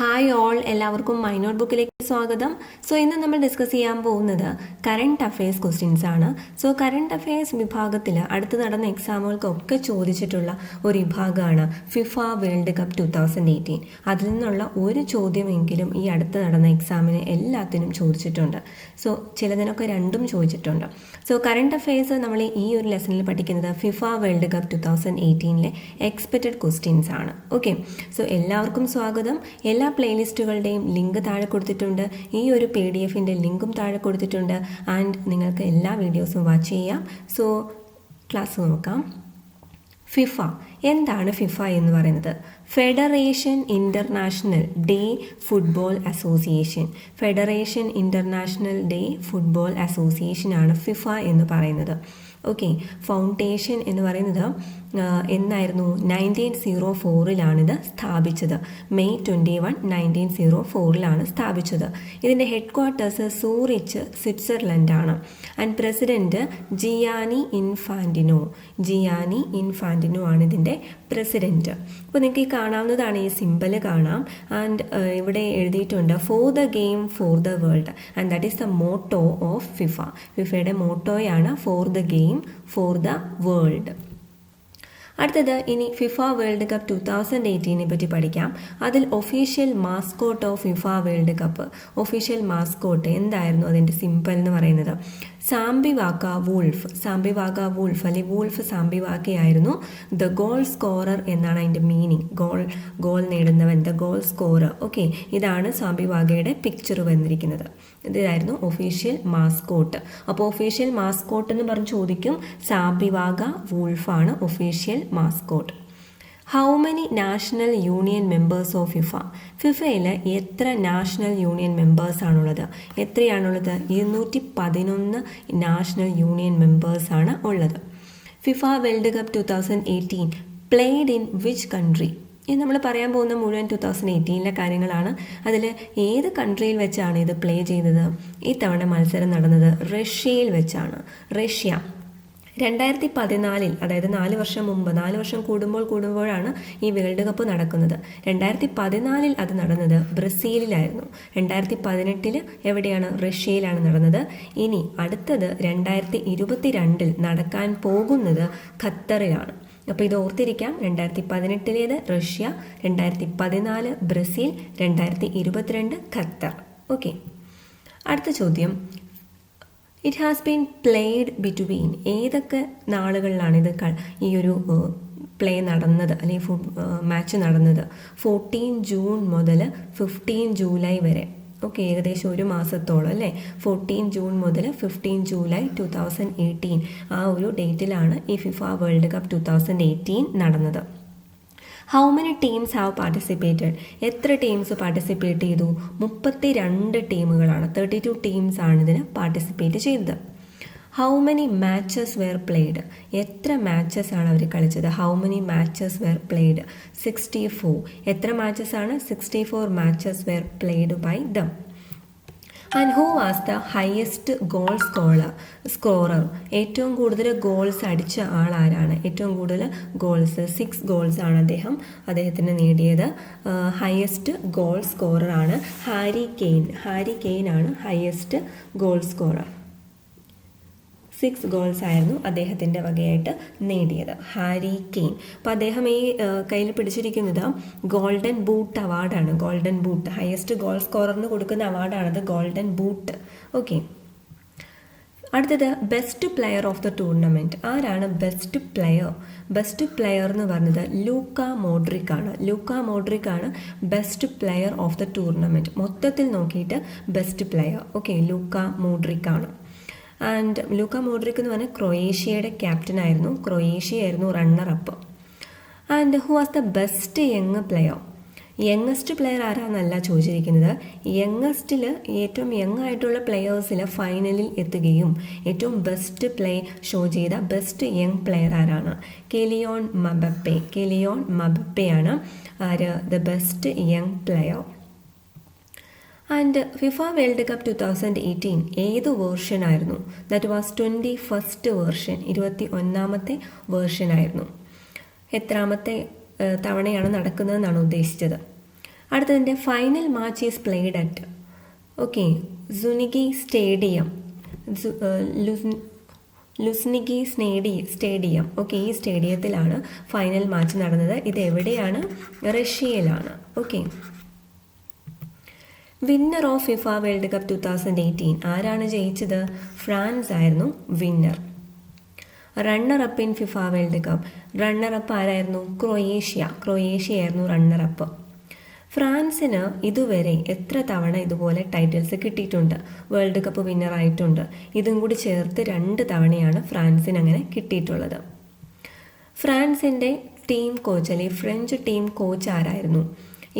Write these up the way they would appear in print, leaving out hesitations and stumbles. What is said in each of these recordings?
Hi all, എല്ലാവർക്കും my not ബുക്കിലേക്ക് സ്വാഗതം. So ഇന്ന് നമ്മൾ ഡിസ്കസ് ചെയ്യാൻ പോകുന്നത് കറണ്ട് അഫയേഴ്സ് ക്വസ്റ്റ്യൻസ് ആണ്. സോ കറണ്ട് അഫയേഴ്സ് വിഭാഗത്തിൽ അടുത്ത് നടന്ന എക്സാമുകൾക്കൊക്കെ ചോദിച്ചിട്ടുള്ള ഒരു വിഭാഗമാണ് ഫിഫ വേൾഡ് കപ്പ് 2018. അതിൽ നിന്നുള്ള ഒരു ചോദ്യമെങ്കിലും ഈ അടുത്ത് നടന്ന എക്സാമിന് എല്ലാത്തിനും ചോദിച്ചിട്ടുണ്ട്. സോ ചിലതിനൊക്കെ രണ്ടും ചോദിച്ചിട്ടുണ്ട്. സോ കറണ്ട് അഫയേഴ്സ് നമ്മൾ ഈ ഒരു ലെസണിൽ പഠിക്കുന്നത് FIFA World cup 2018 expected questions ആണ്. ഓക്കെ, സോ എല്ലാവർക്കും സ്വാഗതം. എല്ലാ പ്ലേലിസ്റ്റുകളുടെയും ലിങ്ക് താഴെ കൊടുത്തിട്ടുണ്ട്. ഈ ഒരു PDF-ൻ്റെ ലിങ്കും താഴെ കൊടുത്തിട്ടുണ്ട്. ആൻഡ് നിങ്ങൾക്ക് എല്ലാ വീഡിയോസും വാച്ച് ചെയ്യാം. സോ ക്ലാസ് നോക്കാം. ഫിഫ എന്താണ് ഫിഫ എന്ന് പറയുന്നത്? Federation international day football association. Federation international day football association ആണ് ഫിഫ എന്ന് പറയുന്നത്. ഓക്കെ, ഫൗണ്ടേഷൻ എന്ന് പറയുന്നത് എന്നായിരുന്നു? 1904 സ്ഥാപിച്ചത്. മെയ് 21, 1904 സ്ഥാപിച്ചത്. ഇതിൻ്റെ ഹെഡ് ക്വാർട്ടേഴ്സ് സൂറിച്ച്, സ്വിറ്റ്സർലൻഡാണ്. ആൻഡ് പ്രസിഡൻറ്റ് ജിയാനി ഇൻഫാൻറ്റിനോ ആണ് ഇതിൻ്റെ പ്രസിഡൻറ്റ്. അപ്പോൾ നിങ്ങൾക്ക് ഈ കാണാവുന്നതാണ്, ഈ സിമ്പൽ കാണാം. ആൻഡ് ഇവിടെ എഴുതിയിട്ടുണ്ട് for the game for the world, and that is the motto of FIFA. ഫിഫയുടെ മോട്ടോയാണ് for the game for the world. അടുത്തത് ഇനി ഫിഫ വേൾഡ് കപ്പ് 2018 പറ്റി പഠിക്കാം. അതിൽ official mascot of FIFA World Cup, official mascot എന്തായിരുന്നു? അതിൻ്റെ സിമ്പിൾ എന്ന് പറയുന്നത് സാംബിവാക്ക വൂൾഫ്. സാംബിവാക്ക വൂൾഫ് അല്ലെങ്കിൽ വൂൾഫ് സാംബിവാക്കയായിരുന്നു. ദ ഗോൾ സ്കോറർ എന്നാണ് അതിൻ്റെ മീനിങ്. ഗോൾ നേടുന്നവൻ, ദ ഗോൾ സ്കോറർ. ഓക്കെ, ഇതാണ് സാംബിവാക്കയുടെ പിക്ചർ വന്നിരിക്കുന്നത്. ഇതായിരുന്നു ഒഫീഷ്യൽ മാസ്കോട്ട്. അപ്പോൾ ഒഫീഷ്യൽ മാസ്കോട്ട് എന്ന് പറഞ്ഞ് ചോദിക്കും. സാംബിവാക്ക വൂൾഫാണ് official mascot. How many national union members of FIFA? ഫിഫയിൽ എത്ര നാഷണൽ യൂണിയൻ മെമ്പേഴ്സാണുള്ളത്? എത്രയാണുള്ളത്? 211 നാഷണൽ യൂണിയൻ മെമ്പേഴ്സാണ് ഉള്ളത്. FIFA World cup 2018 played in which country? ഇത് നമ്മൾ പറയാൻ പോകുന്ന മുഴുവൻ 2018 കാര്യങ്ങളാണ്. അതിൽ ഏത് കൺട്രിയിൽ വെച്ചാണ് ഇത് പ്ലേ ചെയ്തത്? ഈ തവണ മത്സരം നടന്നത് റഷ്യയിൽ വെച്ചാണ്. റഷ്യ 2014, അതായത് 4 വർഷം മുമ്പ്, 4 വർഷം കൂടുമ്പോഴാണ് ഈ വേൾഡ് കപ്പ് നടക്കുന്നത്. 2014 അത് നടന്നത് ബ്രസീലിലായിരുന്നു. 2018 എവിടെയാണ്? റഷ്യയിലാണ് നടന്നത്. ഇനി അടുത്തത് 2022 നടക്കാൻ പോകുന്നത് ഖത്തറിലാണ്. അപ്പോൾ ഇത് ഓർത്തിരിക്കാം. 2018 റഷ്യ, 2014 ബ്രസീൽ, 2022 ഖത്തർ. ഓക്കെ, അടുത്ത ചോദ്യം. It has been played between, ഏതൊക്കെ നാളുകളിലാണ് ഈ ഒരു പ്ലേ നടന്നത് അല്ലെങ്കിൽ മാച്ച് നടന്നത്? 14 ജൂൺ മുതൽ 15 ജൂലൈ വരെ. ഓക്കെ, ഏകദേശം ഒരു മാസത്തോളം അല്ലേ? 14 ജൂൺ മുതൽ 15 ജൂലൈ 2018 ആ ഒരു ഡേറ്റിലാണ് ഈ ഫിഫ വേൾഡ് കപ്പ് 2018 നടന്നത്. How many teams have participated? എത്ര ടീംസ് പാർട്ടിസിപ്പേറ്റ് ചെയ്തു? 32 ടീമുകളാണ്, 32 ടീംസ് ആണ് ഇതിന് പാർട്ടിസിപ്പേറ്റ് ചെയ്തത്. How many matches were played? എത്ര മാച്ചസ് ആണ് അവർ കളിച്ചത്? How many matches were played? 64. എത്ര മാച്ചസ് ആണ്? 64 matches were played by them. And who was the highest goal scorer? ഏറ്റവും കൂടുതൽ ഗോൾസ് അടിച്ച ആൾ ആരാണ്? ഏറ്റവും കൂടുതൽ ഗോൾസ് 6 ഗോൾസ് ആണ് അദ്ദേഹത്തിന് നേടിയത്. ഹയസ്റ്റ് ഗോൾ സ്കോറർ ആണ് ഹാരി കെയ്ൻ ആണ് ഹയസ്റ്റ് ഗോൾ സ്കോറർ. 6 ഗോൾസ് ആയിരുന്നു അദ്ദേഹത്തിൻ്റെ വകയായിട്ട് നേടിയത്, ഹാരി കെയ്ൻ. അപ്പോൾ അദ്ദേഹം ഈ കയ്യിൽ പിടിച്ചിരിക്കുന്നത് ഗോൾഡൻ ബൂട്ട് അവാർഡാണ്. ഗോൾഡൻ ബൂട്ട്, ഹയസ്റ്റ് ഗോൾ സ്കോററിന് കൊടുക്കുന്ന അവാർഡാണത്, ഗോൾഡൻ ബൂട്ട്. ഓക്കെ, അടുത്തത് best player of the tournament. ആരാണ് ബെസ്റ്റ് പ്ലെയർ? ബെസ്റ്റ് പ്ലെയർ എന്ന് പറഞ്ഞത് ലൂക്ക മോഡ്രിക് ആണ് best player of the tournament. മൊത്തത്തിൽ നോക്കിയിട്ട് best player. Okay, Luka Modric ആണ്. ആൻഡ് ലൂക്ക മോഡ്രിക് എന്ന് പറഞ്ഞാൽ ക്രൊയേഷ്യയുടെ ക്യാപ്റ്റനായിരുന്നു. ക്രൊയേഷ്യയായിരുന്നു runner up. And who was the best youngest player ആരാന്നല്ല ചോദിച്ചിരിക്കുന്നത്. യങ്ങസ്റ്റിൽ ഏറ്റവും യങ് ആയിട്ടുള്ള പ്ലെയേഴ്സിൽ ഫൈനലിൽ എത്തുകയും ഏറ്റവും ബെസ്റ്റ് പ്ലേ ഷോ ചെയ്ത ബെസ്റ്റ് യങ് പ്ലെയർ ആരാണ്? കിലിയോൺ മബപ്പയാണ് the best young player. And FIFA World cup 2018 ഏത് വേർഷൻ ആയിരുന്നു? ദാറ്റ് വാസ് 21st വേർഷൻ, 21ാമത്തെ വേർഷൻ ആയിരുന്നു. എത്രാമത്തെ തവണയാണ് നടക്കുന്നതെന്നാണ് ഉദ്ദേശിച്ചത്? അടുത്തതിൻ്റെ final match is played at okay സുനിഗി സ്റ്റേഡിയം ലുസ്നിഗി സ്റ്റേഡിയം ഓക്കെ ഈ സ്റ്റേഡിയത്തിലാണ് ഫൈനൽ മാച്ച് നടന്നത്. ഇത് എവിടെയാണ്? റഷ്യയിലാണ്. Okay winner of FIFA World cup 2018 ആരാണ് ജയിച്ചത്? ഫ്രാൻസ് ആയിരുന്നു winner. Runner up in FIFA World cup, runner up ആരായിരുന്നു? ക്രൊയേഷ്യ ആയിരുന്നു റണ്ണർ അപ്പ്. ഫ്രാൻസിന് ഇതുവരെ എത്ര തവണ ഇതുപോലെ ടൈറ്റിൽസ് കിട്ടിയിട്ടുണ്ട്? വേൾഡ് കപ്പ് വിന്നർ ആയിട്ടുണ്ട്. ഇതും കൂടി ചേർത്ത് 2 തവണയാണ് ഫ്രാൻസിന് അങ്ങനെ കിട്ടിയിട്ടുള്ളത്. ഫ്രാൻസിൻ്റെ ടീം കോച്ച് അല്ലെങ്കിൽ ഫ്രഞ്ച് ടീം കോച്ച് ആരായിരുന്നു?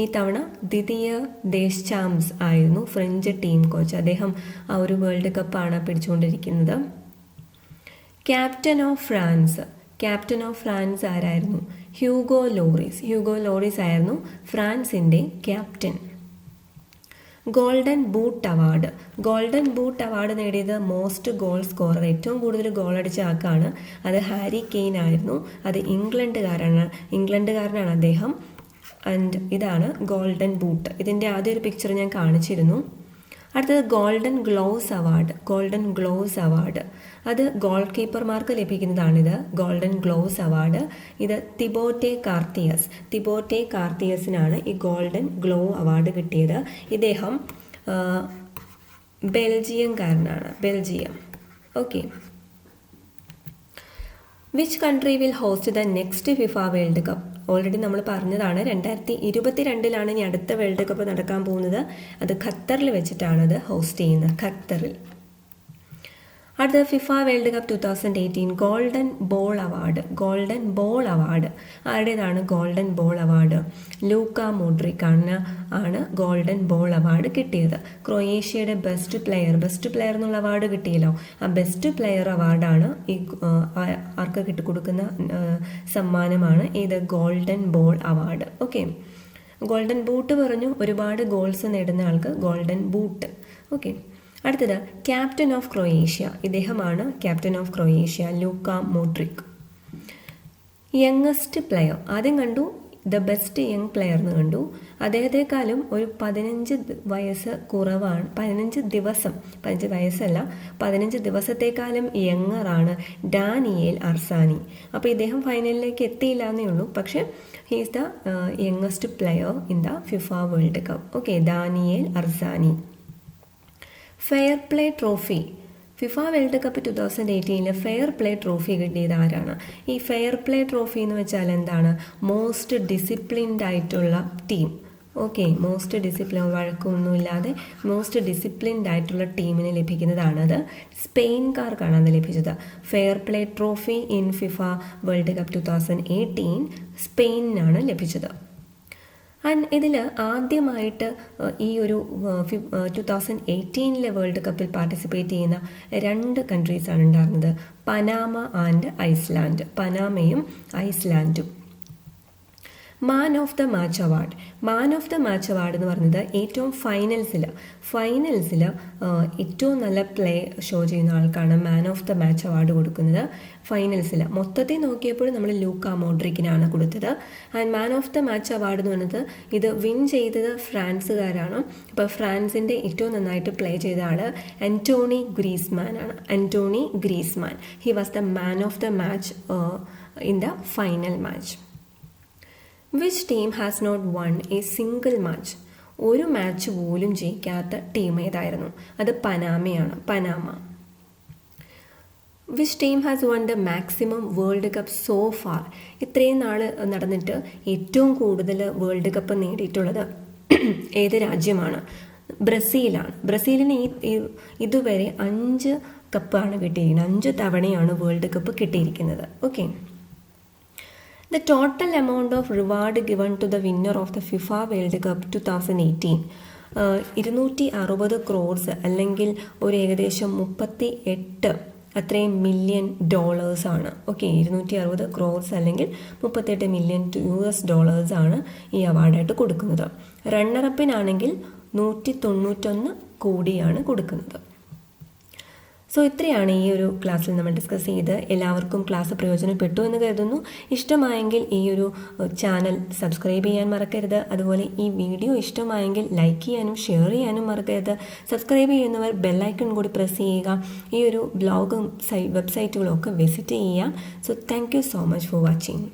ഈ തവണ ദിദിയർ ദേശ്ചാംസ് ആയിരുന്നു ഫ്രഞ്ച് ടീം കോച്ച്. അദ്ദേഹം ആ ഒരു വേൾഡ് കപ്പാണ് പിടിച്ചുകൊണ്ടിരിക്കുന്നത്. ക്യാപ്റ്റൻ ഓഫ് ഫ്രാൻസ് ആരായിരുന്നു? ഹ്യൂഗോ ലോറീസ് ആയിരുന്നു ഫ്രാൻസിൻ്റെ ക്യാപ്റ്റൻ. ഗോൾഡൻ ബൂട്ട് അവാർഡ് നേടിയത് മോസ്റ്റ് ഗോൾ സ്കോറർ, ഏറ്റവും കൂടുതൽ ഗോൾ അടിച്ച ആൾക്കാണ്. അത് ഹാരി കെയ്ൻ ആയിരുന്നു. അത് ഇംഗ്ലണ്ടുകാരനാണ് അദ്ദേഹം. ആൻഡ് ഇതാണ് ഗോൾഡൻ ബൂട്ട്. ഇതിൻ്റെ ആദ്യ ഒരു പിക്ചർ ഞാൻ കാണിച്ചിരുന്നു. അടുത്തത് ഗോൾഡൻ ഗ്ലോവ്സ് അവാർഡ്. അത് ഗോൾ കീപ്പർമാർക്ക് ലഭിക്കുന്നതാണിത്. Golden gloves award. ഇത് തിബോറ്റെ കാർത്തിയസിനാണ് ഈ ഗോൾഡൻ ഗ്ലോവ് അവാർഡ് കിട്ടിയത്. ഇദ്ദേഹം Belgium. Okay which country will host the next FIFA World Cup? Already നമ്മൾ പറഞ്ഞതാണ് 2022 ഇനി അടുത്ത വേൾഡ് കപ്പ് നടക്കാൻ പോകുന്നത്. അത് ഖത്തറിൽ വെച്ചിട്ടാണ് അത് ഹോസ്റ്റ് ചെയ്യുന്നത്, ഖത്തറിൽ. അടുത്ത FIFA World cup 2018 golden ball award ആരുടേതാണ്? ഗോൾഡൻ ബോൾ അവാർഡ് ലൂക്ക മോഡ്രിക് ആണ് ഗോൾഡൻ ബോൾ അവാർഡ് കിട്ടിയത്. ക്രൊയേഷ്യയുടെ ബെസ്റ്റ് പ്ലെയർ എന്നുള്ള അവാർഡ് കിട്ടിയല്ലോ. ആ ബെസ്റ്റ് പ്ലെയർ അവാർഡാണ് ഈ ആർക്ക് കൊടുക്കുന്ന സമ്മാനമാണ് ഇത് golden ball award. Okay golden boot പറഞ്ഞു, ഒരുപാട് ഗോൾസ് നേടുന്ന ആൾക്ക് ഗോൾഡൻ ബൂട്ട്. ഓക്കെ അടുത്തത് ക്യാപ്റ്റൻ ഓഫ് ക്രൊയേഷ്യ. ഇദ്ദേഹമാണ് captain of Croatia, Luka Modric. Youngest player ആദ്യം കണ്ടു, ദ ബെസ്റ്റ് യങ് പ്ലെയർ എന്ന് കണ്ടു. അദ്ദേഹത്തെക്കാളും ഒരു 15 വയസ്സ് കുറവാണ്. 15 വയസ്സല്ല, 15 ദിവസത്തെക്കാളും യങ്ങറാണ് ഡാനിയേൽ അർസാനി. അപ്പോൾ ഇദ്ദേഹം ഫൈനലിലേക്ക് എത്തിയില്ല എന്നേ ഉള്ളൂ. പക്ഷേ he is the youngest player in the FIFA World Cup. Okay Daniel Arzani. Fair play trophy FIFA World cup 2018 fair play trophy കിട്ടിയത് ആരാണ്? ഈ ഫെയർ പ്ലേ ട്രോഫി എന്ന് വെച്ചാൽ എന്താണ്? മോസ്റ്റ് ഡിസിപ്ലിൻഡ് ആയിട്ടുള്ള ടീം. ഓക്കെ മോസ്റ്റ് ഡിസിപ്ലിൻ, വഴക്കമൊന്നുമില്ലാതെ most disciplined ആയിട്ടുള്ള ടീമിന് ലഭിക്കുന്നതാണത്. സ്പെയിൻകാർക്കാണ് അത് ലഭിച്ചത്. Fair play trophy in FIFA World cup 2018 സ്പെയിനിനാണ് ലഭിച്ചത്. ആൻഡ് ഇതിൽ ആദ്യമായിട്ട് ഈ ഒരു 2018 വേൾഡ് കപ്പിൽ പാർട്ടിസിപ്പേറ്റ് ചെയ്യുന്ന 2 കൺട്രീസാണ് ഉണ്ടായിരുന്നത്, പനാമ ആൻഡ് ഐസ്ലാൻഡ്. പനാമയും ഐസ്ലാൻഡും. Man of the match award എന്ന് പറയുന്നത് ഏറ്റവും ഫൈനൽസിൽ ഏറ്റവും നല്ല പ്ലേ ഷോ ചെയ്യുന്ന ആൾക്കാണ് man of the match award കൊടുക്കുന്നത്. ഫൈനൽസിൽ മൊത്തത്തിൽ നോക്കിയപ്പോൾ നമ്മൾ ലൂക്ക മോഡ്രിക്കിനാണ് കൊടുത്തത്. And man of the match award എന്ന് പറയുന്നത് ഇത് വിൻ ചെയ്തത് ഫ്രാൻസുകാരാണ്. ഇപ്പോൾ ഫ്രാൻസിൻ്റെ ഏറ്റവും നന്നായിട്ട് പ്ലേ ചെയ്ത ആൾ Antoine Griezmann. He was the man of the match in the final match. Which team has not won a single match? ഒരു മാച്ച് പോലും ജയിക്കാത്ത ടീം ഏതായിരുന്നു? അത് Panama. Which team has won the maximum World Cup so far? ഇത്രയും നാൾ നടന്നിട്ട് ഏറ്റവും കൂടുതൽ വേൾഡ് കപ്പ് നേടിയിട്ടുള്ളത് ഏത് രാജ്യമാണ്? ബ്രസീലാണ്. ബ്രസീലിന് ഇതുവരെ 5 കപ്പാണ് കിട്ടിയിരിക്കുന്നത്. 5 തവണയാണ് വേൾഡ് കപ്പ് കിട്ടിയിരിക്കുന്നത്. Okay The total amount of reward given to the winner of the FIFA World Cup 2018 260 crores അല്ലെങ്കിൽ ഒരു ഏകദേശം 38 അത്രയും മില്യൺ ഡോളേഴ്സാണ്. ഓക്കെ 260 ക്രോർസ് അല്ലെങ്കിൽ 38 മില്യൺ US ആണ് ഈ അവാർഡായിട്ട് കൊടുക്കുന്നത്. റണ്ണറപ്പിനാണെങ്കിൽ 191 കോടിയാണ് കൊടുക്കുന്നത്. സോ ഇത്രയാണ് ഈ ഒരു ക്ലാസ്സിൽ നമ്മൾ ഡിസ്കസ് ചെയ്ത്. എല്ലാവർക്കും ക്ലാസ് പ്രയോജനപ്പെട്ടു എന്ന് കരുതുന്നു. ഇഷ്ടമായെങ്കിൽ ഈ ഒരു ചാനൽ സബ്സ്ക്രൈബ് ചെയ്യാൻ മറക്കരുത്. അതുപോലെ ഈ വീഡിയോ ഇഷ്ടമായെങ്കിൽ ലൈക്ക് ചെയ്യാനും ഷെയർ ചെയ്യാനും മറക്കരുത്. സബ്സ്ക്രൈബ് ചെയ്യുന്നവർ ബെല്ലൈക്കൺ കൂടി പ്രസ് ചെയ്യുക. ഈ ഒരു ബ്ലോഗും വെബ്സൈറ്റുകളും ഒക്കെ വിസിറ്റ് ചെയ്യാം. So thank you so much for watching.